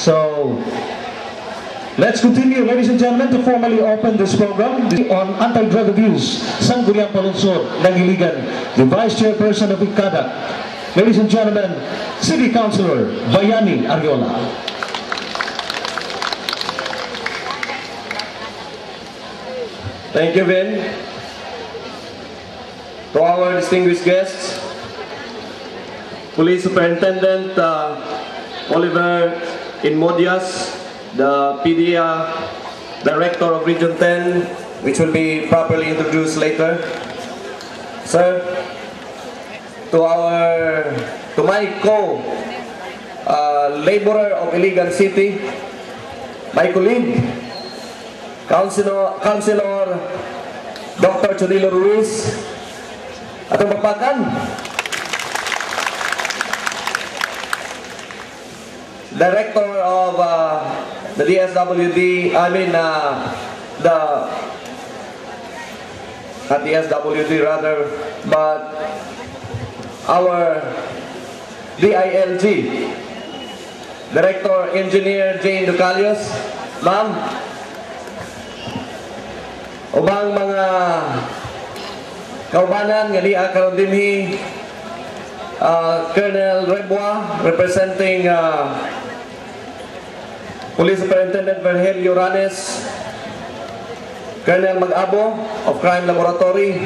So, let's continue, ladies and gentlemen, to formally open this program on anti-drug abuse. Sangguniang Palunsod ng Iligan, the Vice Chairperson of ICADA. Ladies and gentlemen, City Councilor Bayani Ariola. Thank you, Vin. To our distinguished guests, Police Superintendent Oliver Inmodias, the PDEA Director of Region 10, which will be properly introduced later. Sir, to my co-laborer of Iligan City, my colleague, Councilor Dr. Chonilo Ruiz, atong papakan, Director of the DSWD, not DSWD rather, but our DILG, Director Engineer Jane Ducalios, ma'am, ubang mga kaubanan nga liya karon dinhi, Colonel Rebua representing Police Superintendent Virgilio Ranes, Colonel Mag-abo of Crime Laboratory,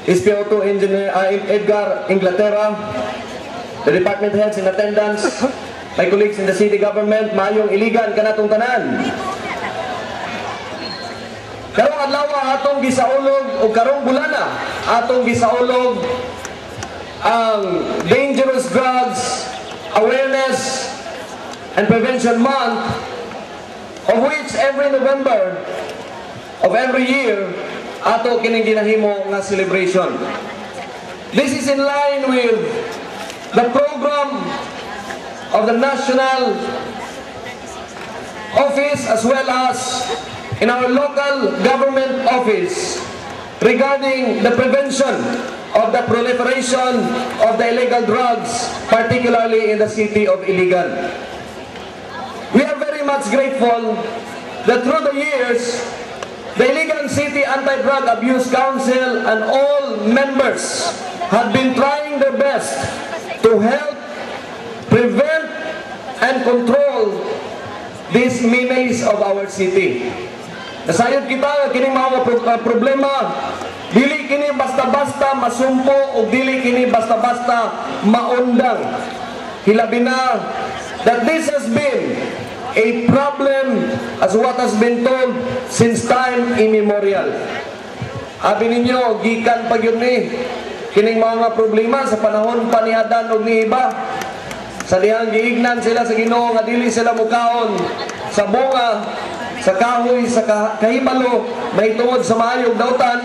SPO2 Engineer Edgar Inglaterra, the department heads in attendance, my colleagues in the city government, mayong Iligan kanatong tanan. Karong adlaw atong gisaulog o karong bulana atong gisaulog ang Dangerous Drugs Awareness and Prevention Month, of which every November of every year ato kining ginahimo nga celebration. This is in line with the program of the National Office as well as in our local government office regarding the prevention of the proliferation of the illegal drugs, particularly in the city of Iligan. We are very much grateful that through the years, the Iligan City Anti-Drug Abuse Council and all members have been trying their best to help prevent and control these menace of our city. Nasayod kita kining mga problema, dili kini basta-basta masumpo o dili kini basta-basta maundang. Hilabi na that this has been a problem as what has been told since time immemorial. Abi ninyo, gikan pa yun ni kining mga problema sa panahon pa ni Adan o ni Iba. Sa dihang giignan sila sa Ginoo nga dili sila mukaon sa bunga, sa kahoy, sa kahibalo, may tungod sa maayong dautan.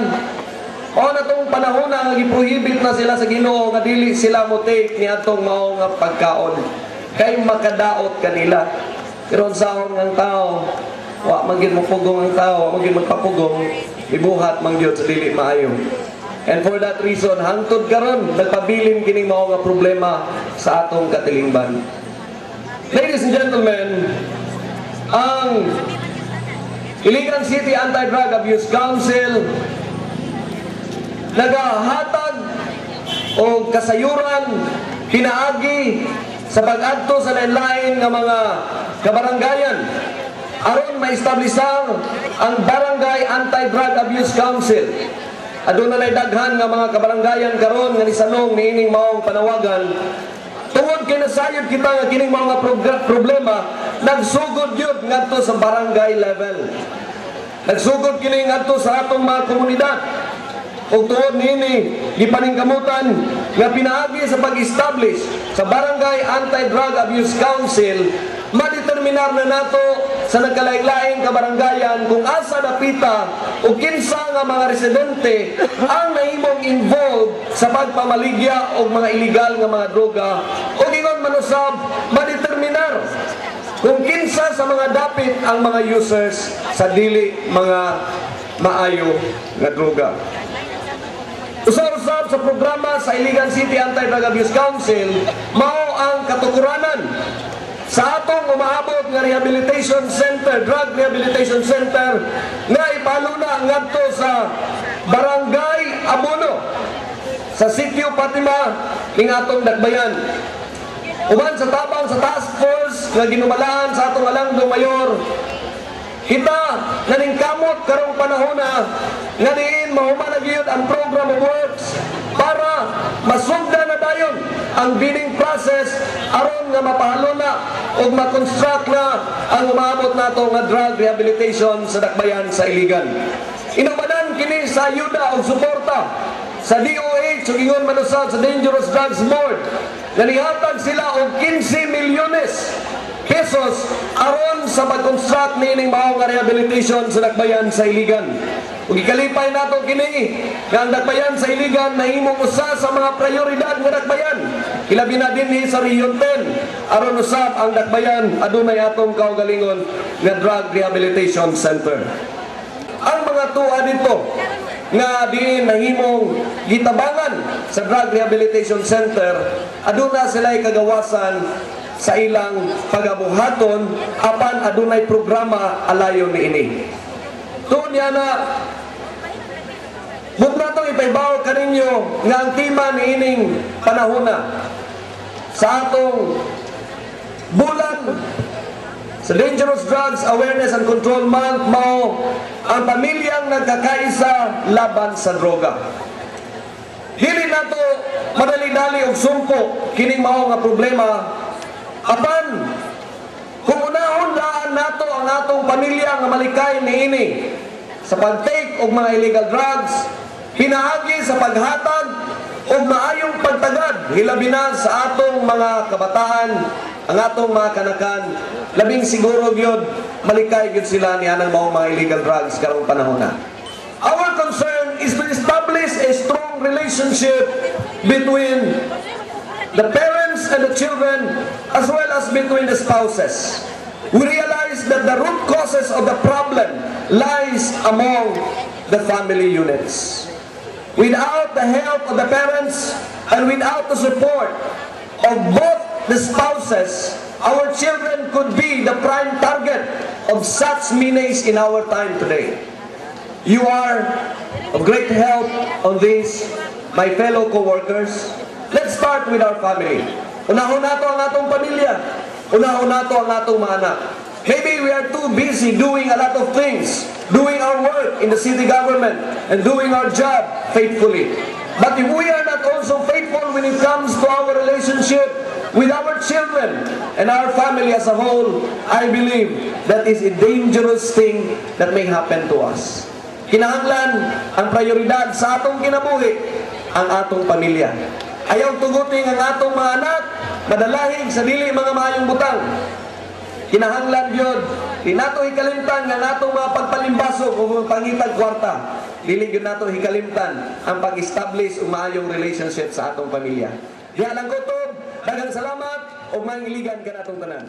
O na tong panahon na giprohibit na sila sa Ginoo nga dili sila mo take ni atong mao nga pagkaon kay makadaot kanila. Pero sahon ng tao, wa man gyud mapugong ang tao, wa man gyud magpapugong, ibuhat man gyud sa dili maayo. And for that reason, hangtod karon nagpabilin kining mao nga problema sa atong katilingban. Ladies and gentlemen, ang Iligan City Anti-Drug Abuse Council nagahatag o kasayuran pinaagi sa pag-adto sa lain-lain nga mga kabaranggayan aron ma-establishang ang Barangay Anti-Drug Abuse Council. Aduna nay daghan nga mga kabaranggayan karon nga nisanong niining maong panawagan. Tungod kay nasayod kita nga kining mga problema, nagsugod yun ngadto sa barangay level. Nagsugod kini ngadto sa atong mga komunidad. Ug tuod niini gipaningkamutan nga pinaagi sa pag-establish sa Barangay Anti-Drug Abuse Council, madeterminar na nato sa nagkalain-laing kabarangayan kung asa napita o kinsa nga mga residente ang nahimong involved sa pagpamaligya o mga illegal nga mga droga o ingon manusab madeterminar kung kinsa sa mga dapit ang mga users sa dili mga maayo nga droga. Usab-usab sa programa sa Iligan City Anti-Drug Abuse Council, mao ang katukuran atong umaabot nga rehabilitation center, drug rehabilitation center, nga ipaluna ngadto sa Barangay Abono, sa Sitio Fatima, ning atong Dakbayan. Uban sa tabang sa task force nga ginumalaan sa atong Alangdong Mayor, kita naningkamot karong panahon na nga diin mahuman na gyud ang program of works para masugda na dayon ang bidding process aron nga mapahalo na o ma-construct na ang umaabot nato nga drug rehabilitation sa Dakbayan sa Iligan. Inumanan kini sa ayuda o suporta sa DOH ug ingon manusab sa Dangerous Drugs Board nga nihatag sila og 15 milyones pesos aron sa pag-construct niining mao nga rehabilitation sa Dakbayan sa Iligan. Ug ikalipay nato kini nga ang Dakbayan sa Iligan nahimong usa sa mga prioridad nga Dakbayan. Ilabi na dinhi sa Region 10 aron usab ang Dakbayan adunay atong kaugalingon nga drug rehabilitation center. Ang mga tuwa dito nga diin nahimong gitabangan sa drug rehabilitation center, aduna sila'y kagawasan sa ilang pagabuhaton apan adunay programa alayon niini. Tuon na but natong ipaibaw kaninyo nga ang tema niining panahona sa atong bulan sa Dangerous Drugs Awareness and Control Month mao ang pamilyang nagkakaisa laban sa droga. Dili nato madali-dali og sumpo kining mao nga problema apan kung unahon laan nato ang atong pamilya nga malikay niini sa pag-take og mga illegal drugs, pinaagi sa paghatag og maayong pagtagad hilabi na sa atong mga kabataan, ang atong mga kanakan, labing siguro gyud malikay gyud sila ni anang mga illegal drugs karong panahon na. Our concern is to establish a strong relationship between the parents and the children as well as between the spouses. We realize that the root causes of the problem lies among the family units. Without the help of the parents and without the support of both the spouses, our children could be the prime target of such menace in our time today. You are of great help on this, my fellow co-workers. Let's start with our family. Unahon nato ang atong pamilya. Unahon nato ang atong mga anak. Maybe we are too busy doing a lot of things, doing our work in the city government and doing our job faithfully. But if we are not also faithful when it comes to our relationship with our children and our family as a whole, I believe that is a dangerous thing that may happen to us. Kinahanglan ang prioridad sa atong kinabuhi, ang atong pamilya. Ayaw tuguting ang atong mga anak, madalahig sa dili mga maayong butang. Kinahanglan yun, di nato hikalimtan ang atong mga pagpalimbasok o pangitag kwarta. Dili yun nato hikalimtan ang pag-establish o maayong relationship sa atong pamilya. Diyan ang kutob, daghang salamat o maing iligan ka natong tanan.